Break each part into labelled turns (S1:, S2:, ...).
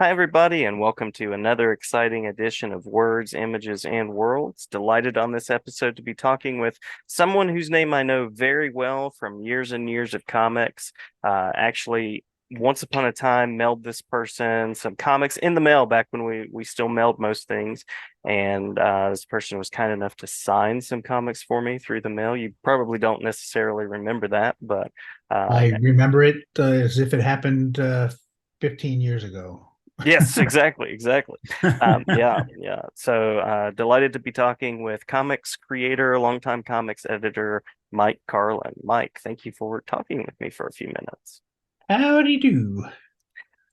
S1: Hi, everybody, and welcome to another exciting edition of Words, Images, and Worlds. Delighted on this episode to be talking with someone whose name I know very well from years and years of comics. Actually, once upon a time, mailed this person some comics in the mail back when we still mailed most things. And this person was kind enough to sign some comics for me through the mail. You probably don't necessarily remember that, but
S2: I remember it as if it happened 15 years ago.
S1: yes, exactly, exactly. Yeah, yeah. So delighted to be talking with comics creator, longtime comics editor, Mike Carlin. Mike, thank you for talking with me for a few minutes.
S2: Howdy do.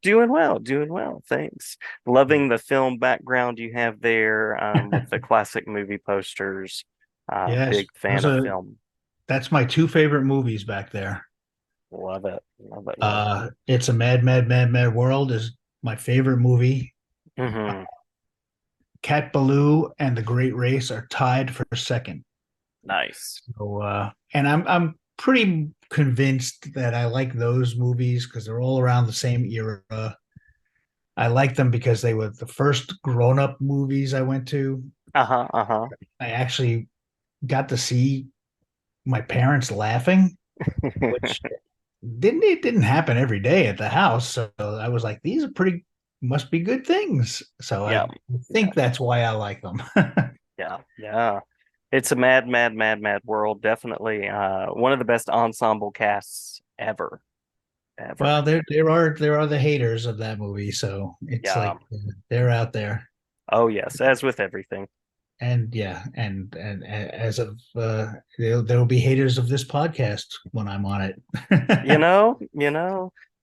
S1: Doing well, doing well. Thanks. Loving the film background you have there with the classic movie posters.
S2: Yes,
S1: Big fan of film.
S2: that's my two favorite movies back there.
S1: Love it, love it, love it.
S2: It's a Mad, Mad, Mad, Mad World is my favorite movie.
S1: Hmm.
S2: Cat Ballou and The Great Race are tied for second.
S1: Nice.
S2: And I'm pretty convinced that I like those movies because they're all around the same era. I like them because they were the first grown-up movies I went to.
S1: Uh-huh, uh-huh.
S2: I actually got to see my parents laughing, which didn't happen every day at the house. So I was like, these are pretty must be good things. So
S1: Yeah,
S2: I
S1: yeah.
S2: think that's why I like them.
S1: Yeah, yeah. It's a mad, mad, mad, mad world. Definitely one of the best ensemble casts ever,
S2: Well,
S1: ever.
S2: there are the haters of that movie, so it's
S1: Yeah.
S2: like they're out there.
S1: Oh yes, as with everything.
S2: And yeah, and as of there will be haters of this podcast when I'm on it.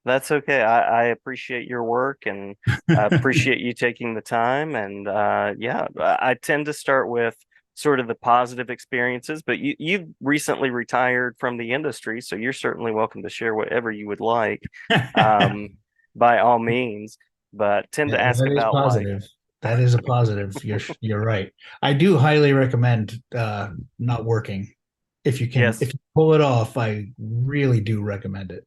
S1: That's okay. I appreciate your work and I appreciate you taking the time. And yeah, I tend to start with sort of the positive experiences, but you've recently retired from the industry, so you're certainly welcome to share whatever you would like, um, by all means. But tend
S2: Yeah,
S1: to ask
S2: that is
S1: about like,
S2: positive. That is a positive. You're right. I do highly recommend not working. If
S1: yes,
S2: you pull it off, I really do recommend it.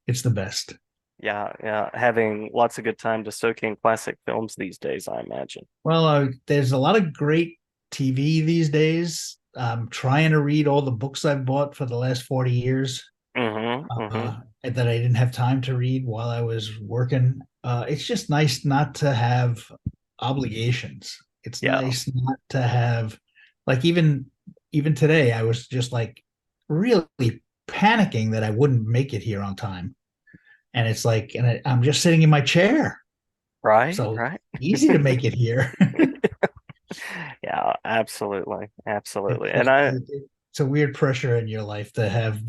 S2: It's the best.
S1: yeah, yeah, having lots of good time to soak in classic films these days, I imagine.
S2: Well, there's a lot of great TV these days. I'm trying to read all the books I've bought for the last 40 years
S1: Mm-hmm, mm-hmm.
S2: that I didn't have time to read while I was working. It's just nice not to have obligations. It's
S1: Yeah,
S2: nice not to have like even today I was just like really panicking that I wouldn't make it here on time. And it's like I'm just sitting in my chair.
S1: right,
S2: So
S1: right.
S2: easy to make it here.
S1: Yeah, absolutely, absolutely.
S2: It's
S1: And
S2: just
S1: I,
S2: it's a weird pressure in your life to have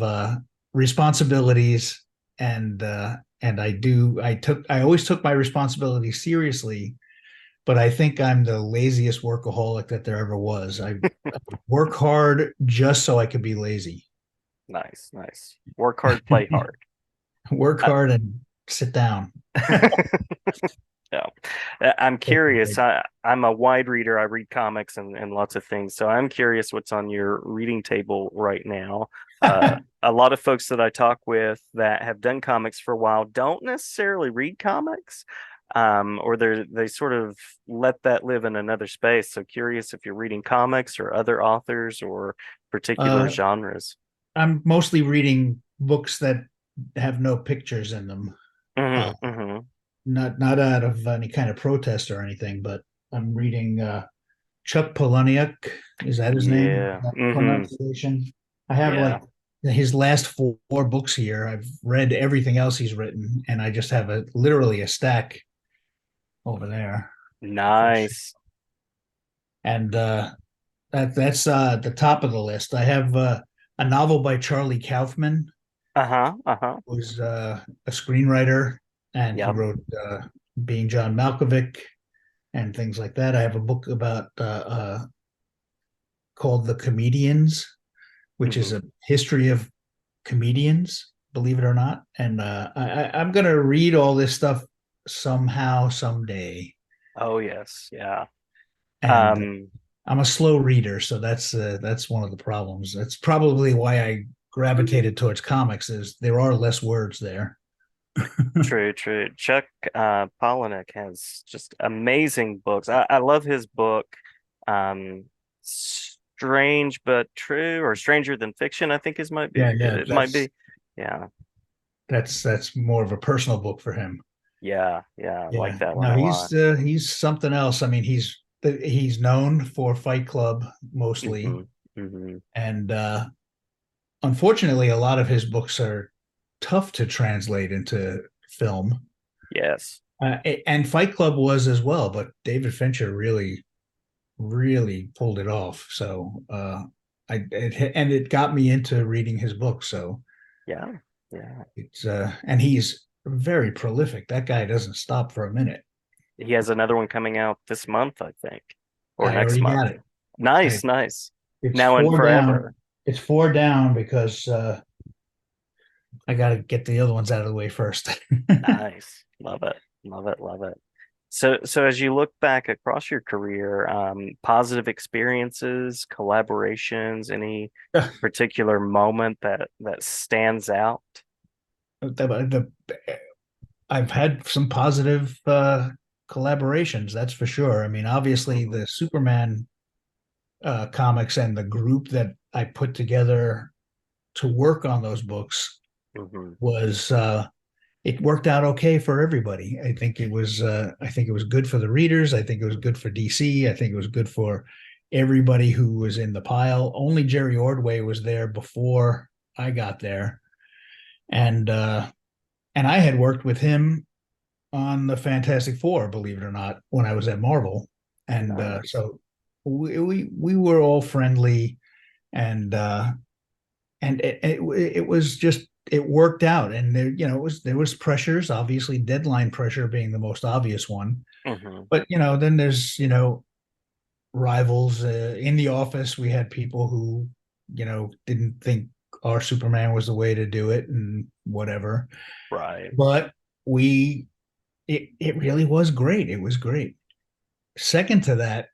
S2: responsibilities and I always took my responsibilities seriously, but I think I'm the laziest workaholic that there ever was. I work hard just so I could be lazy.
S1: nice, nice. Work hard, play hard.
S2: Work
S1: Uh,
S2: hard and sit down.
S1: yeah. I'm curious. I'm a wide reader. I read comics and lots of things. So I'm curious what's on your reading table right now. A lot of folks that I talk with that have done comics for a while don't necessarily read comics, or they sort of let that live in another space. So curious if you're reading comics or other authors or particular
S2: uh,
S1: genres.
S2: I'm mostly reading books that have no pictures in them. Uh,
S1: Hmm. Hmm.
S2: not out of any kind of protest or anything, but I'm reading Chuck Palahniuk. Is that his name?
S1: Yeah.
S2: That
S1: Hmm.
S2: pronunciation? I have
S1: Yeah.
S2: like his last four books here. I've read everything else he's written, and I just have literally a stack over there.
S1: Nice.
S2: And that's the top of the list. I have a novel by Charlie Kaufman,
S1: Uh-huh. Uh-huh.
S2: who's a screenwriter, and he
S1: Yep.
S2: wrote Being John Malkovich and things like that. I have a book about called The Comedians, which is
S1: Hmm.
S2: a history of comedians, believe it or not. And I'm going to read all this stuff somehow, someday.
S1: Oh yes. Yeah.
S2: And
S1: Um,
S2: I'm a slow reader, so that's one of the problems. That's probably why I gravitated towards comics. Is there are less words there.
S1: True, true. Chuck Palahniuk has just amazing books. I love his book, Strange but True, or Stranger Than Fiction, I think
S2: Yeah, yeah,
S1: it might be. Yeah,
S2: that's more of a personal book for him.
S1: yeah, I like
S2: Yeah,
S1: that one
S2: no,
S1: a lot.
S2: he's something else. I mean, he's known for Fight Club mostly,
S1: Hmm. Hmm.
S2: and unfortunately, a lot of his books are tough to translate into film.
S1: Yes.
S2: And Fight Club was as well, but David Fincher really pulled it off. So and it got me into reading his books. So
S1: Yeah, yeah.
S2: it's and he's very prolific. That guy doesn't stop for a minute.
S1: He has another one coming out this month, I think, or
S2: I
S1: next
S2: already
S1: month.
S2: got it.
S1: Nice,
S2: I,
S1: nice.
S2: it's
S1: Now and
S2: four down.
S1: forever.
S2: It's four down because I got to get the other ones out of the way first.
S1: Nice. Love it. Love it. Love it. So as you look back across your career, positive experiences, collaborations, any particular moment that stands out?
S2: the, I've had some positive collaborations, that's for sure. I mean, obviously
S1: Hmm.
S2: the Superman comics and the group that I put together to work on those books
S1: Hmm.
S2: was it worked out okay for everybody. I think it was good for the readers. I think it was good for DC. I think it was good for everybody who was in the pile. Only Jerry Ordway was there before I got there, and uh, and I had worked with him on the Fantastic Four, believe it or not, when I was at Marvel, and
S1: Nice.
S2: so we were all friendly, and it was just it worked out, and there was pressures, obviously deadline pressure being the most obvious one,
S1: Hmm.
S2: but then there's rivals in the office. We had people who didn't think our Superman was the way to do it and whatever,
S1: Right.
S2: but we it really was great. It was great. Second to that,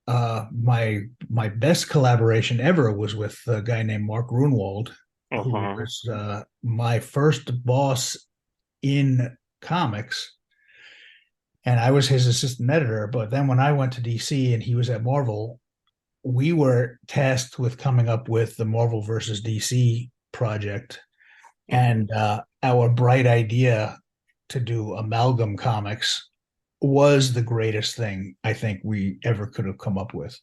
S2: my best collaboration ever was with a guy named Mark Grunwald, who
S1: Hmm.
S2: was my first boss in comics, and I was his assistant editor. But then when I went to DC and he was at Marvel, we were tasked with coming up with the Marvel versus DC project,
S1: Hmm.
S2: and our bright idea to do amalgam comics was the greatest thing I think we ever could have come up with.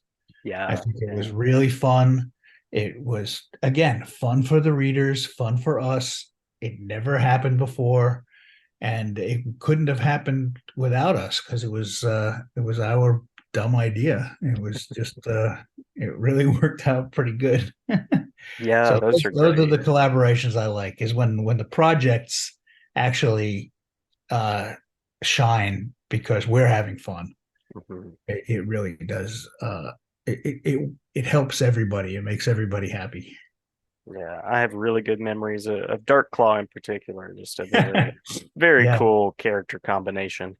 S2: I
S1: Yeah.
S2: think it was
S1: Yeah.
S2: really fun. It was, again, fun for the readers, fun for us. It never happened before, and it couldn't have happened without us because it was our dumb idea. It was just it really worked out pretty good.
S1: Yeah,
S2: So
S1: those are
S2: those are
S1: great.
S2: the collaborations I like, is when the projects actually uh shine because we're having fun.
S1: Hmm.
S2: It really does. It helps everybody. It makes everybody happy.
S1: Yeah, I have really good memories of Dark Claw in particular. Just a very, very
S2: Yeah.
S1: cool character combination.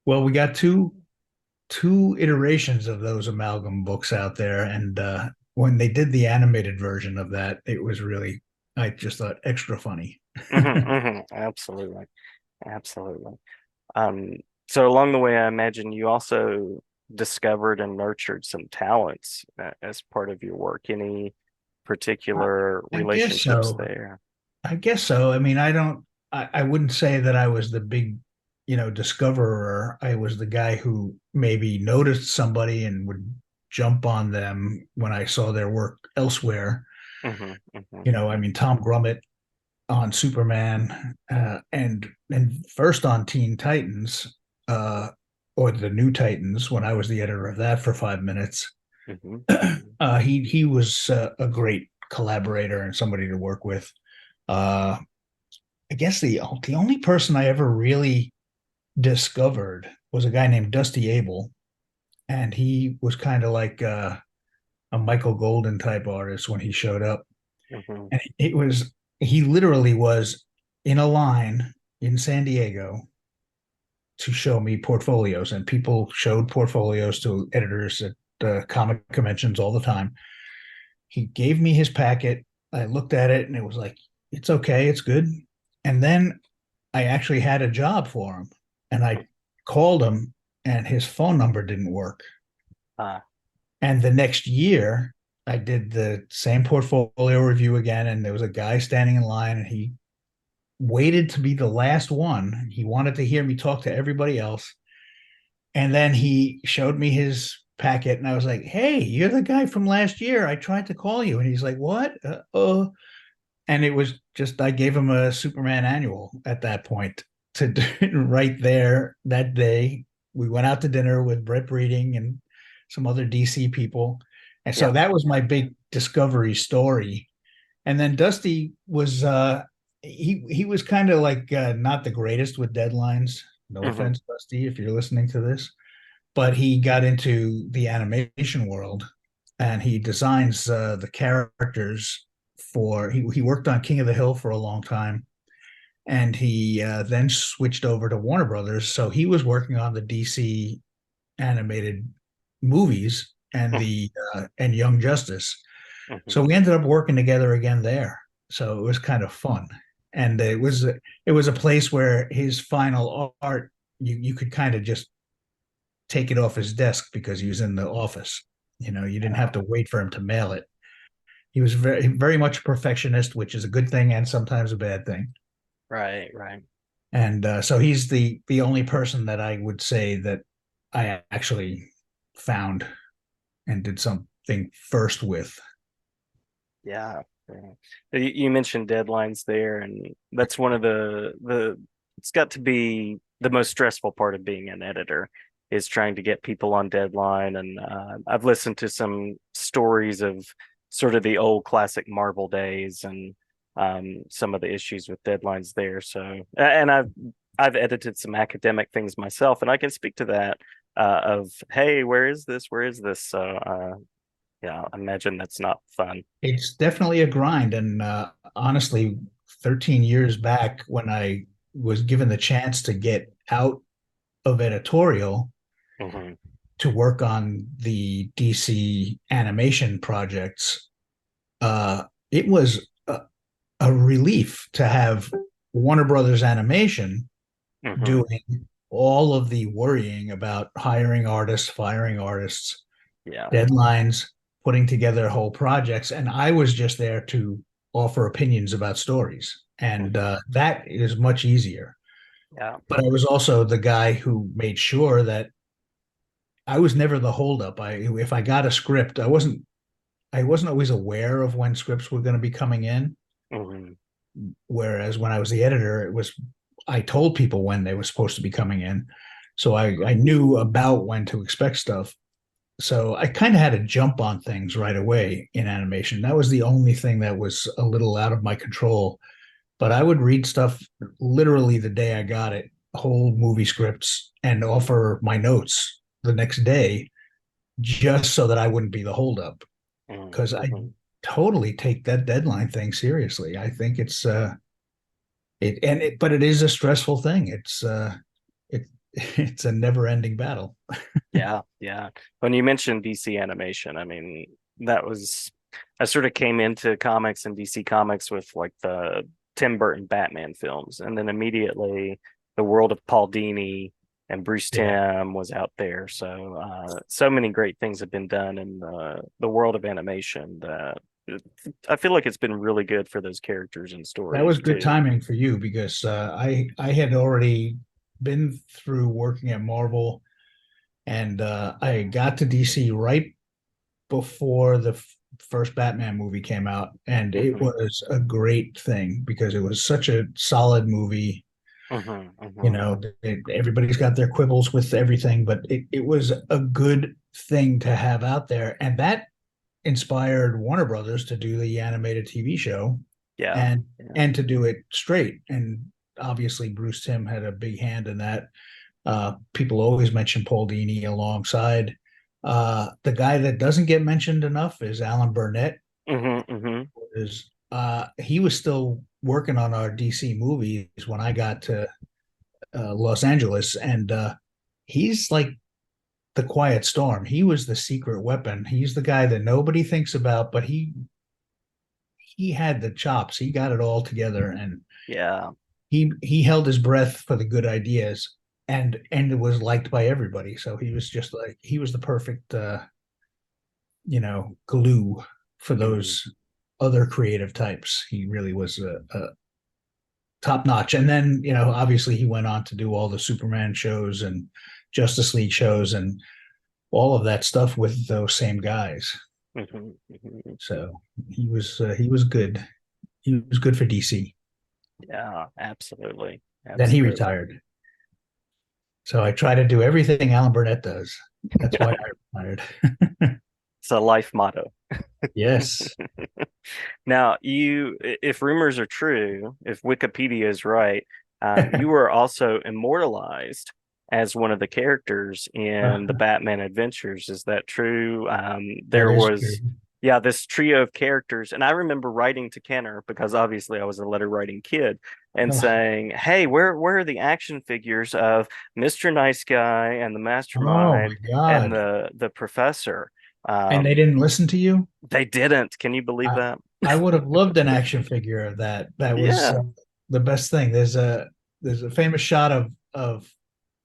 S2: Well, we got two iterations of those amalgam books out there, and when they did the animated version of that, it was really, I just thought, extra funny.
S1: Hmm. Hmm. Absolutely, absolutely. Um, so along the way, I imagine you also discovered and nurtured some talents as part of your work. Any
S2: I,
S1: particular
S2: I guess
S1: relationships
S2: so.
S1: there?
S2: I guess so. I mean, I wouldn't say that I was the big, discoverer. I was the guy who maybe noticed somebody and would jump on them when I saw their work elsewhere.
S1: Hmm. Hmm.
S2: I mean, Tom Grummett on Superman, and first on Teen Titans, uh, or the New Titans when I was the editor of that for 5 minutes.
S1: Hmm.
S2: He was a great collaborator and somebody to work with. Uh, I guess the only person I ever really discovered was a guy named Dusty Abel, and he was kind of like a Michael Golden type artist when he showed up,
S1: Hmm.
S2: and he literally was in a line in San Diego to show me portfolios, and people showed portfolios to editors at comic conventions all the time. He gave me his packet. I looked at it, and it was like, it's okay, it's good. And then I actually had a job for him, and I called him, and his phone number didn't work.
S1: Uh,
S2: And the next year, I did the same portfolio review again, and there was a guy standing in line, and he waited to be the last one. He wanted to hear me talk to everybody else. And then he showed me his packet, and I was like, "Hey, you're the guy from last year. I tried to call you." And he's like, "What?" And it was just I gave him a Superman annual at that point to right there that day. We went out to dinner with Brett Breeding and some other DC people. And so
S1: yeah.
S2: that was my big discovery story. And then Dusty was he was kind of like not the greatest with deadlines. No
S1: Hmm.
S2: offense, Dusty, if you're listening to this, but he got into the animation world and he designs the characters for he worked on King of the Hill for a long time, and he then switched over to Warner Brothers, so he was working on the DC animated movies and the and Young Justice. So
S1: Hmm.
S2: we ended up working together again there. So it was kind of fun. And it was a place where his final art you could kind of just take it off his desk because he was in the office. You didn't have
S1: Yeah.
S2: to wait for him to mail it. He was very much a perfectionist, which is a good thing and sometimes a bad thing.
S1: Right, right.
S2: And so he's the only person that I would say that I actually found and did something first with.
S1: Yeah. Yeah. You mentioned deadlines there, and that's one of the it's got to be the most stressful part of being an editor is trying to get people on deadline. And I've listened to some stories of sort of the old classic Marvel days and some of the issues with deadlines there. So, and I've edited some academic things myself, and I can speak to that of, hey, where is this? Where is this? So, yeah, I imagine that's not fun.
S2: It's definitely a grind. And honestly, 13 years back when I was given the chance to get out of editorial
S1: Hmm.
S2: to work on the DC animation projects, it was a relief to have Warner Brothers Animation
S1: Hmm.
S2: doing all of the worrying about hiring artists, firing artists,
S1: Yeah.
S2: deadlines, putting together whole projects. And I was just there to offer opinions about stories. And
S1: Hmm.
S2: that is much easier.
S1: Yeah.
S2: But I was also the guy who made sure that I was never the holdup. If I got a script, I wasn't always aware of when scripts were going to be coming in.
S1: Hmm.
S2: Whereas when I was the editor, I told people when they were supposed to be coming in. So I knew about when to expect stuff. So I kind of had to jump on things right away in animation. That was the only thing that was a little out of my control. But I would read stuff literally the day I got it, whole movie scripts, and offer my notes the next day just so that I wouldn't be the holdup. Because I
S1: Hmm.
S2: totally take that deadline thing seriously. I think but it is a stressful thing. It it's a never ending battle.
S1: Yeah. Yeah. When you mentioned DC animation, I mean, that was, I sort of came into comics and DC Comics with like the Tim Burton Batman films, and then immediately the world of Paul Dini and Bruce
S2: Yeah.
S1: Timm was out there. So, so many great things have been done in the world of animation that I feel like it's been really good for those characters and
S2: That was
S1: stories
S2: good
S1: too.
S2: timing for you because I had already been through working at Marvel, and I got to DC right before the first Batman movie came out, and it
S1: Hmm.
S2: was a great thing because it was such a solid movie.
S1: Hmm.
S2: You
S1: Hmm.
S2: know, everybody's got their quibbles with everything, but it was a good thing to have out there, and that inspired Warner Brothers to do the animated TV show
S1: Yeah.
S2: and
S1: Yeah.
S2: and to do it straight. And obviously, Bruce Timm had a big hand in that. People always mention Paul Dini alongside. The guy that doesn't get mentioned enough is Alan Burnett.
S1: Hmm. Hmm.
S2: He was still working on our DC movies when I got to Los Angeles, and he's like the quiet storm. He was the secret weapon. He's the guy that nobody thinks about, but he had the chops. He got it all together, and
S1: Yeah.
S2: he held his breath for the good ideas, and it was liked by everybody. So he was just like he was the perfect glue for
S1: Mhm.
S2: those other creative types. He really was a top notch. And then, obviously he went on to do all the Superman shows and Justice League shows and all of that stuff with those same guys.
S1: Mhm. Mhm.
S2: So he was good. He was good for DC.
S1: Yeah, absolutely.
S2: Then he
S1: Absolutely.
S2: retired. So I try to do everything Alan Burnett does. That's why I retired.
S1: It's a life motto.
S2: Yes.
S1: Now, if rumors are true, if Wikipedia is right, you were also immortalized as one of the characters in the Batman Adventures. Is that true?
S2: That
S1: There
S2: is true.
S1: was, yeah, this trio of characters, and I remember writing to Kenner because obviously I was a letter writing kid and saying, "Hey, where are the action figures of Mr. Nice Guy and the
S2: Oh my
S1: Mastermind and
S2: God.
S1: the Professor?"
S2: And they
S1: Um,
S2: didn't listen to you?
S1: they didn't. Can you believe
S2: I
S1: that?
S2: I would have loved an action figure of that. That was
S1: Yeah.
S2: the best thing. There's a famous shot of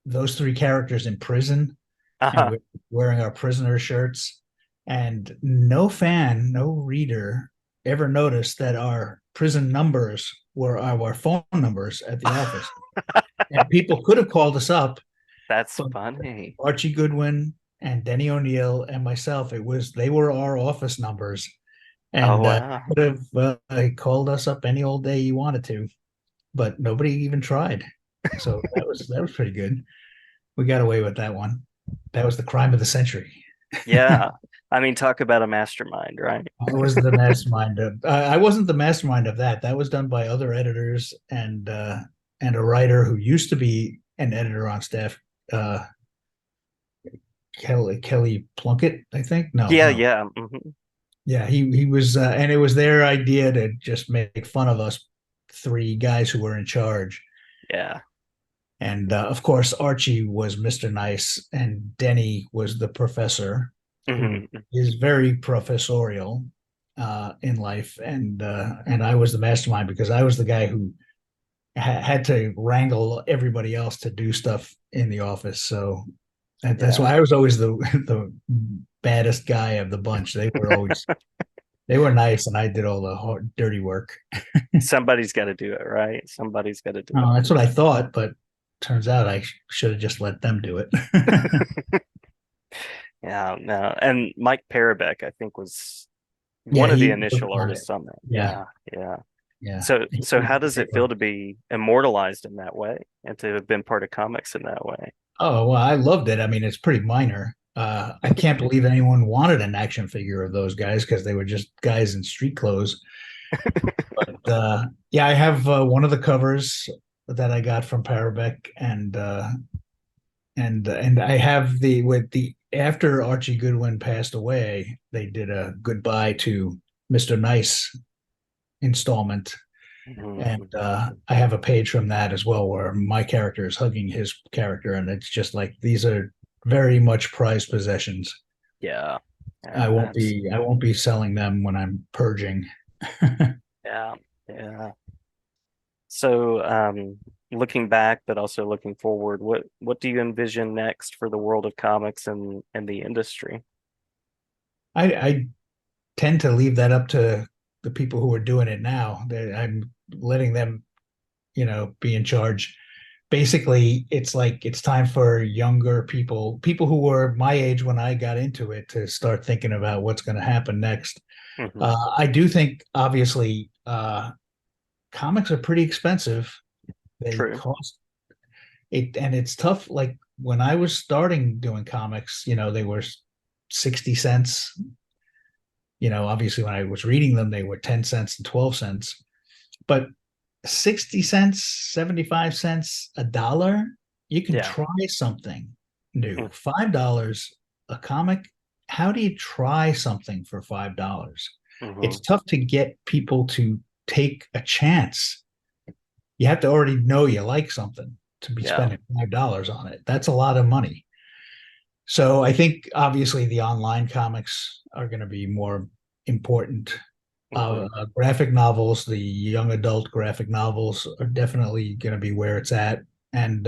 S2: those three characters in prison, and
S1: Uh-huh.
S2: we're wearing our prisoner shirts. And no fan, no reader ever noticed that our prison numbers were our phone numbers at the office. And people could have called us up,
S1: That's
S2: but
S1: funny.
S2: Archie Goodwin and Denny O'Neil and myself, they were our office numbers.
S1: Oh
S2: And
S1: wow.
S2: could have called us up any old day you wanted to, but nobody even tried. So that was pretty good. We got away with that one. That was the crime of the century.
S1: Yeah. I mean, talk about a mastermind, right?
S2: I was the mastermind of. I wasn't the mastermind of that. That was done by other editors and a writer who used to be an editor on staff. Uh, Kelly Plunkett, I think. No,
S1: Yeah,
S2: no.
S1: yeah.
S2: Yeah, he was, and it was their idea to just make fun of us three guys who were in charge.
S1: Yeah.
S2: And of course, Archie was Mr. Nice, and Denny was the professor, who
S1: hmm
S2: is very professorial in life. And I was the mastermind because I was the guy who had to wrangle everybody else to do stuff in the office. So that's
S1: Yeah.
S2: why I was always the baddest guy of the bunch. They were nice, and I did all the hard, dirty work.
S1: Somebody's got to do it, right? Somebody's got to do
S2: That's what I thought, but turns out I should have just let them do it.
S1: it. Yeah, no. And Mike Parabek, I think, was
S2: Yeah,
S1: one of the
S2: he was
S1: initial
S2: on it.
S1: artists on that.
S2: Yeah,
S1: Yeah, yeah.
S2: yeah.
S1: So how does it feel to be immortalized in that way and to have been part of comics in that way?
S2: Oh, well, I loved it. I mean, it's pretty minor. I can't believe anyone wanted an action figure of those guys because they were just guys in street clothes. But yeah, I have one of the covers that I got from Parabec, and I have the with the after Archie Goodwin passed away, they did a goodbye to Mr. Nice installment. And
S1: Mhm.
S2: I have a page from that as well where my character is hugging his character, and it's just like these are very much prized possessions.
S1: Yeah.
S2: I
S1: Yeah,
S2: won't
S1: that's
S2: be I won't be selling them when I'm purging.
S1: yeah, yeah. So, looking back, but also looking forward, what do you envision next for the world of comics and the industry?
S2: I tend to leave that up to the people who are doing it now. I'm letting them, be in charge. Basically, it's like it's time for younger people who were my age when I got into it, to start thinking about what's going to happen next.
S1: hmm
S2: I do think, obviously, comics are pretty expensive. They
S1: True.
S2: cost it, and it's tough. Like when I was starting doing comics, they were 60 cents. Obviously, when I was reading them, they were 10 cents and 12 cents. But 60 cents, 75 cents, a dollar, you can
S1: Yeah.
S2: try something new. $5 a comic. How do you try something for $5? It's
S1: Mm-hmm.
S2: tough to get people to take a chance. You have to already know you like something to be
S1: Yeah.
S2: spending $5 on it. That's a lot of money. So I think obviously the online comics are going to be more important.
S1: Hmm.
S2: Graphic novels, the young adult graphic novels are definitely going to be where it's at. And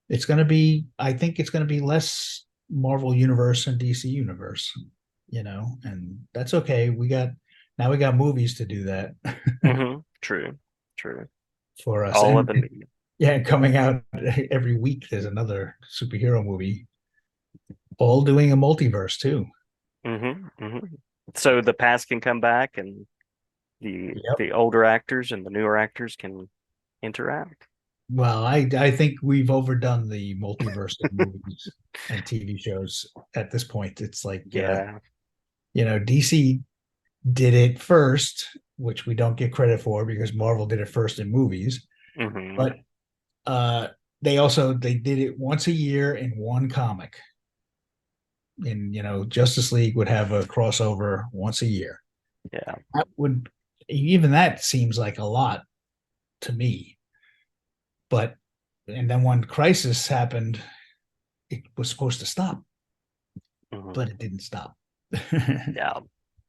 S2: it's going to be, I think it's going to be less Marvel Universe and DC Universe, and that's okay. Now we got movies to do that
S1: Hmm. True, true.
S2: for us.
S1: All of
S2: And
S1: the media.
S2: yeah, coming out every week, there's another superhero movie, all doing a multiverse too.
S1: Hmm. Hmm. So the past can come back, and
S2: Yep.
S1: the older actors and the newer actors can interact.
S2: Well, I think we've overdone the multiverse of movies and TV shows at this point. It's like
S1: Yeah.
S2: DC did it first, which we don't get credit for because Marvel did it first in movies.
S1: Hmm.
S2: But uh they did it once a year in one comic. And Justice League would have a crossover once a year.
S1: Yeah.
S2: That would Even that seems like a lot to me. But and then when Crisis happened, it was supposed to stop,
S1: Hmm.
S2: but it didn't stop.
S1: Yeah.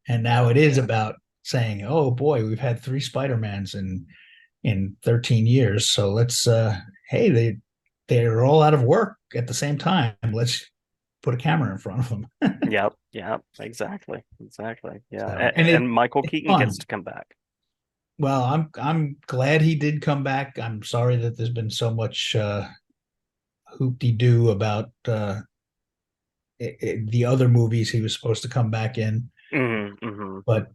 S2: And now
S1: Yeah.
S2: it is
S1: Yeah.
S2: about saying, "Oh boy, we've had three Spider-Mans in 13 years, so let's hey, they're all out of work at the same time. Let's put a camera in front of them."
S1: Yep. Yep. Exactly. Exactly. Yeah.
S2: So, and
S1: And Michael
S2: it's
S1: Keaton gets
S2: fun.
S1: to come back.
S2: Well, I'm glad he did come back. I'm sorry that there's been so much hoop-de-doo about the other movies he was supposed to come back in,
S1: Hmm. Hmm.
S2: but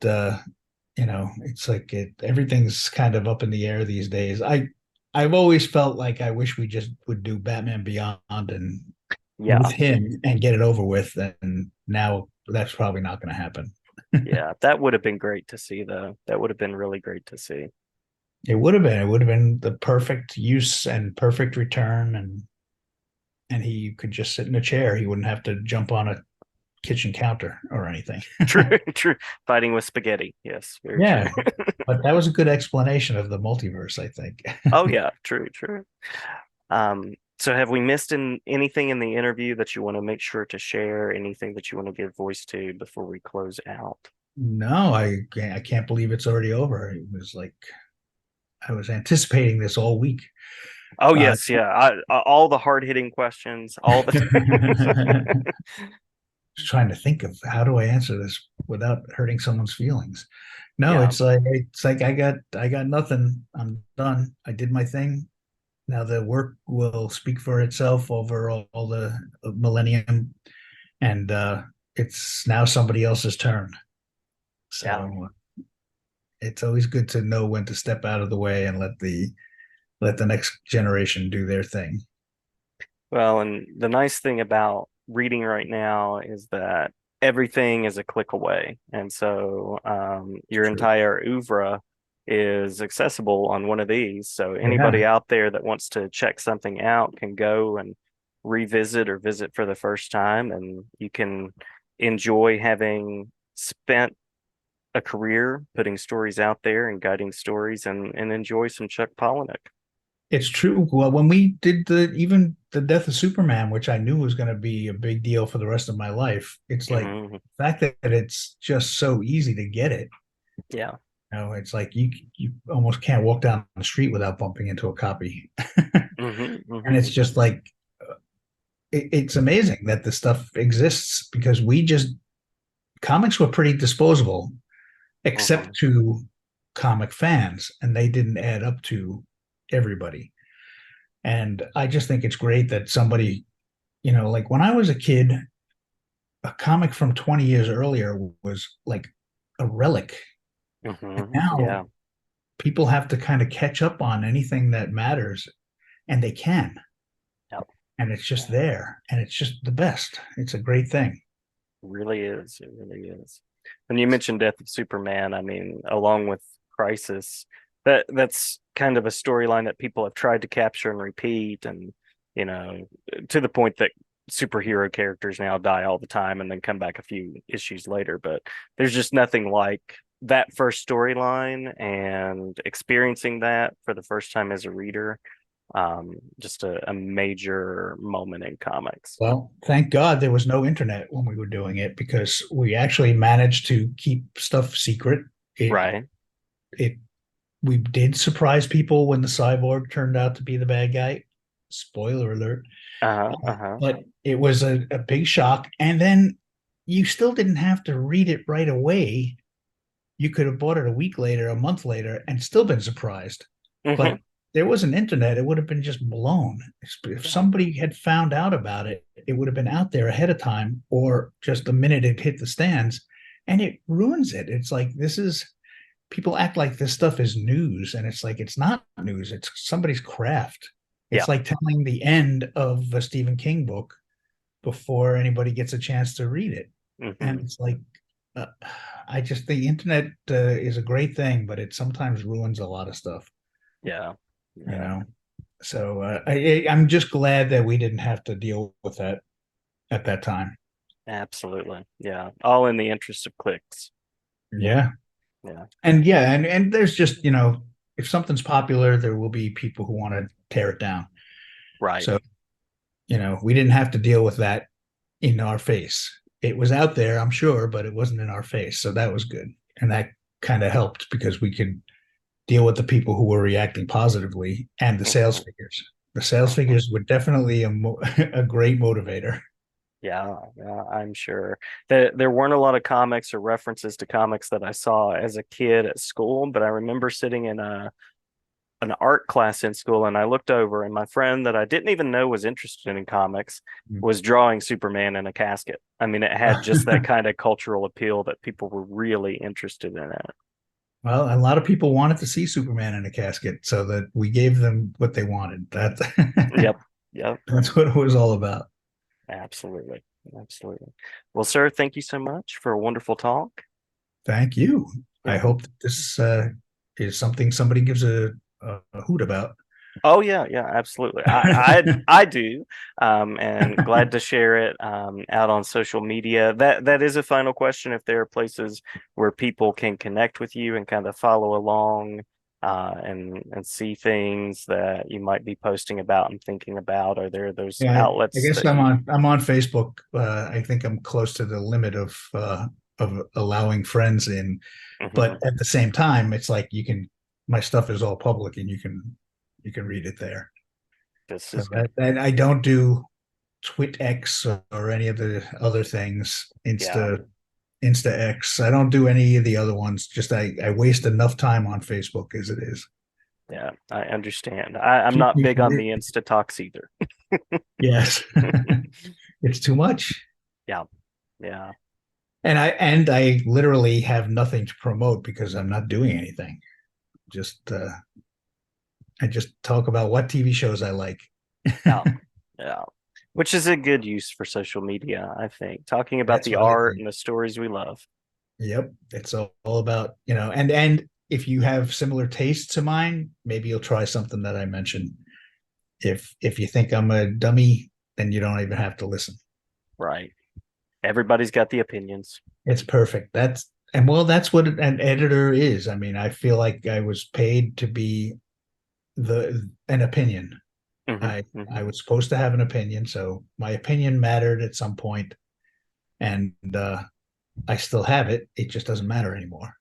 S2: it's like everything's kind of up in the air these days. I've always felt like I wish we just would do Batman Beyond and with
S1: Yeah.
S2: him and get it over with, and now that's probably not going to happen.
S1: Yeah. That would have been great to see, though. That would have been really great to see.
S2: It would have been the perfect use and perfect return, and he could just sit in a chair. He wouldn't have to jump on a kitchen counter or anything.
S1: True. True. Fighting with spaghetti. Yes. Very true.
S2: Yeah, but that was a good explanation of the multiverse, I think.
S1: Oh, yeah. True. True. So have we missed anything in the interview that you want to make sure to share? Anything that you want to give voice to before we close out?
S2: No, I can't believe it's already over. It was like I was anticipating this all week.
S1: Oh,
S2: Uh,
S1: yes. Yeah. All the hard-hitting questions, all the
S2: trying to think of how do I answer this without hurting someone's feelings. No,
S1: Yeah.
S2: it's like I got nothing. I'm done. I did my thing. Now the work will speak for itself over all the millennium, and it's now somebody else's turn.
S1: Yeah.
S2: So it's always good to know when to step out of the way and let the next generation do their thing.
S1: Well, and the nice thing about reading right now is that everything is a click away. And so
S2: It's
S1: your
S2: true.
S1: entire oeuvre is accessible on one of these. So
S2: Yeah,
S1: anybody out there that wants to check something out can go and revisit or visit for the first time, and you can enjoy having spent a career putting stories out there and guiding stories and enjoy some Chuck Palahniuk.
S2: it's true. Well, when we did even the death of Superman, which I knew was going to be a big deal for the rest of my life, it's like
S1: Hmm.
S2: the fact that it's just so easy to get it.
S1: Yeah.
S2: It's like you almost can't walk down the street without bumping into a copy.
S1: Hmm.
S2: And
S1: Hmm.
S2: it's just like it's amazing that this stuff exists because comics were pretty disposable,
S1: Hmm.
S2: except to comic fans, and they didn't add up to everybody. And I just think it's great that somebody, like when I was a kid, a comic from 20 years earlier was like a relic. And
S1: Hmm.
S2: now
S1: Yeah.
S2: people have to kind of catch up on anything that matters, and they can.
S1: Yep.
S2: And it's just
S1: Yeah.
S2: there, and it's just the best. It's a great thing.
S1: Really is. It really is. And you mentioned Death of Superman. I mean, along with Crisis, that's kind of a storyline that people have tried to capture and repeat, and you know, to the point that superhero characters now die all the time and then come back a few issues later. But there's just nothing like that first storyline and experiencing that for the first time as a reader. Just a major moment in comics.
S2: Well, thank God there was no internet when we were doing it because we actually managed to keep stuff secret It
S1: Right.
S2: it we did surprise people when the cyborg turned out to be the bad guy. Spoiler alert.
S1: Uh-huh. Uh-huh.
S2: But it was a big shock. And then you still didn't have to read it right away. You could have bought it a week later, a month later, and still been surprised.
S1: Hmm.
S2: But there was an internet, it would have been just blown. If
S1: Yeah.
S2: somebody had found out about it, it would have been out there ahead of time or just the minute it hit the stands, and it ruins it. It's like this is people act like this stuff is news, and it's like it's not news, it's somebody's craft.
S1: Yeah.
S2: It's like telling the end of a Stephen King book before anybody gets a chance to read it. And
S1: Hmm.
S2: it's like uh, I just the internet is a great thing, but it sometimes ruins a lot of stuff,
S1: Yeah.
S2: you
S1: Yeah.
S2: know. So I'm just glad that we didn't have to deal with that at that time.
S1: Absolutely. Yeah. All in the interest of clicks.
S2: Yeah,
S1: Yeah.
S2: and yeah, and there's just if something's popular, there will be people who want to tear it down.
S1: Right.
S2: So we didn't have to deal with that in our face. It was out there, I'm sure, but it wasn't in our face. So that was good. And that kind of helped because we could deal with the people who were reacting positively and the sales
S1: Hmm.
S2: figures. The sales
S1: Hmm.
S2: figures were definitely a great motivator.
S1: Yeah, yeah, I'm sure. There weren't a lot of comics or references to comics that I saw as a kid at school, but I remember sitting in an art class in school and I looked over and my friend that I didn't even know was interested in comics was drawing Superman in a casket. I mean, it had just that kind of cultural appeal that people were really interested in it.
S2: Well, a lot of people wanted to see Superman in a casket, so that we gave them what they wanted.
S1: Yep. Yep.
S2: That's what it was all about.
S1: Absolutely. Absolutely. Well, sir, thank you so much for a wonderful talk.
S2: Thank you. I
S1: Yeah.
S2: hope that this is something somebody gives a hoot about.
S1: Oh yeah, yeah, absolutely. I do, and glad to share it out on social media. That is a final question. If there are places where people can connect with you and kind of follow along, and see things that you might be posting about and thinking about, are there those
S2: Yeah, I
S1: outlets
S2: guess
S1: that you?
S2: I'm on Facebook. I think I'm close to the limit of allowing friends in, but
S1: Mhm.
S2: at the same time, it's like my stuff is all public and you can read it there.
S1: This
S2: So
S1: is good.
S2: that I don't do TwitX or any of the other things,
S1: Yeah,
S2: Insta X. I don't do any of the other ones. Just I waste enough time on Facebook as it is.
S1: yeah, I understand. I'm
S2: Keep
S1: not
S2: me
S1: big on the Insta talks either.
S2: Yes. It's too much.
S1: Yeah, yeah.
S2: And I literally have nothing to promote because I'm not doing anything. Just I just talk about what TV shows I like.
S1: Yeah, yeah. Which is a good use for social media, I think. Talking about
S2: That's
S1: the
S2: what I
S1: art
S2: think.
S1: and the stories we love.
S2: Yep. It's all about, and if you have similar tastes to mine, maybe you'll try something that I mentioned. If you think I'm a dummy, then you don't even have to listen.
S1: Right. Everybody's got the opinions.
S2: It's perfect. That's what an editor is. I mean, I feel like I was paid to be the an opinion.
S1: Hmm.
S2: I
S1: Hmm.
S2: was supposed to have an opinion, so my opinion mattered at some point, and I still have it. It just doesn't matter anymore.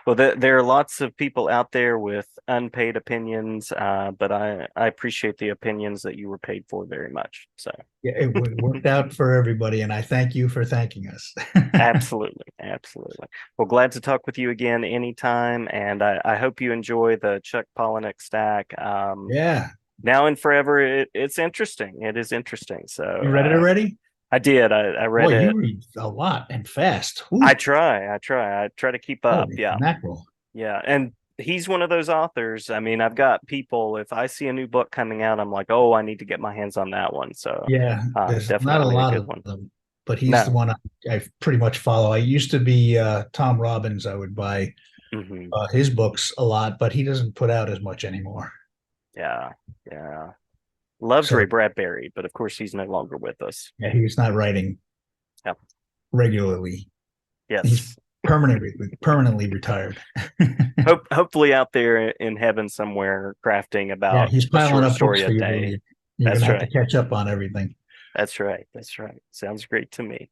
S1: Well, there are lots of people out there with unpaid opinions, but I appreciate the opinions that you were paid for very much. So,
S2: Yeah, it worked out for everybody, and I thank you for thanking us.
S1: absolutely, absolutely. Well, glad to talk with you again anytime, and I hope you enjoy the Chuck Palahniuk stack.
S2: Yeah,
S1: Now and forever, it's interesting. It is interesting. So,
S2: you read it already?
S1: I did. I read
S2: Boy, you
S1: it.
S2: read a lot and fast.
S1: I
S2: Whew.
S1: try. I try to keep up.
S2: Holy
S1: Yeah.
S2: mackerel!
S1: Yeah. And he's one of those authors. I mean, I've got people, if I see a new book coming out, I'm like, oh, I need to get my hands on that one. So,
S2: Yeah, there's not a
S1: definitely a
S2: lot
S1: good
S2: of
S1: one.
S2: them, but he's the
S1: No.
S2: one I pretty much follow. I used to be Tom Robbins. I would buy
S1: Hmm.
S2: his books a lot, but he doesn't put out as much anymore.
S1: Yeah. Yeah. Loved Ray
S2: So
S1: Bradbury, but of course he's no longer with us.
S2: yeah, he's not writing
S1: Yeah.
S2: regularly. He's
S1: Yes.
S2: permanently retired.
S1: Hopefully out there in heaven somewhere crafting
S2: Yeah,
S1: about
S2: he's
S1: a
S2: piling
S1: short
S2: up books
S1: story a
S2: for you to
S1: day.
S2: read. You're
S1: That's
S2: gonna have to
S1: right.
S2: catch up on everything.
S1: That's right. That's right. Sounds great to me.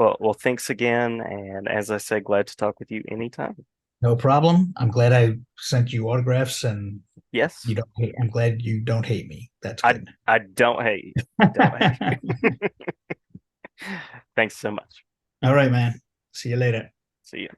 S1: Well, thanks again. And as I said, glad to talk with you anytime.
S2: No problem. I'm glad I sent you autographs and you
S1: Yes,
S2: don't hate. I'm glad you don't hate me. That's
S1: I
S2: good.
S1: I don't hate you. I don't hate you. Thanks so much.
S2: All right, man. See you later.
S1: See you.